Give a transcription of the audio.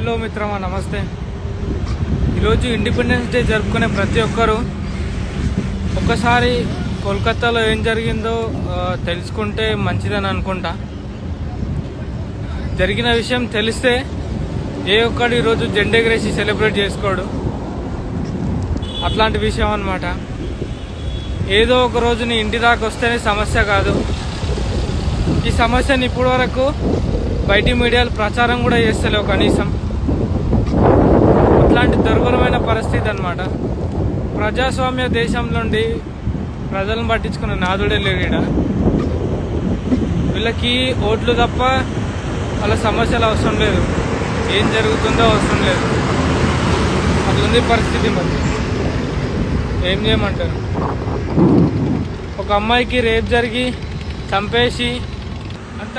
Hello మిత్రమా, నమస్తే. ఈరోజు ఇండిపెండెన్స్ డే జరుపుకునే ప్రతి ఒక్కరూ ఒక్కసారి కోల్కతాలో ఏం జరిగిందో తెలుసుకుంటే మంచిదని అనుకుంటా. జరిగిన విషయం తెలిస్తే ఏ ఒక్కడు ఈరోజు జెండా ఎగరేసి సెలబ్రేట్ చేసుకోడు. అట్లాంటి విషయం అన్నమాట. ఏదో ఒక రోజు నీ ఇంటి దాకా వస్తేనే సమస్య కాదు. ఈ సమస్యని ఇప్పటి వరకు బయటి మీడియాలు ప్రచారం కూడా చేస్తలేవు కనీసం. అట్లాంటి దుర్భరమైన పరిస్థితి అన్నమాట. ప్రజాస్వామ్య దేశం నుండి ప్రజలను పట్టించుకున్న నాదుడే లేడు ఈడ. వీళ్ళకి ఓట్లు తప్ప వాళ్ళ సమస్యలు అవసరం లేదు, ఏం జరుగుతుందో అవసరం లేదు. అట్లుంది పరిస్థితి. మరి ఏం చేయమంటారు? ఒక అమ్మాయికి రేప్ జరిగి చంపేసి అంత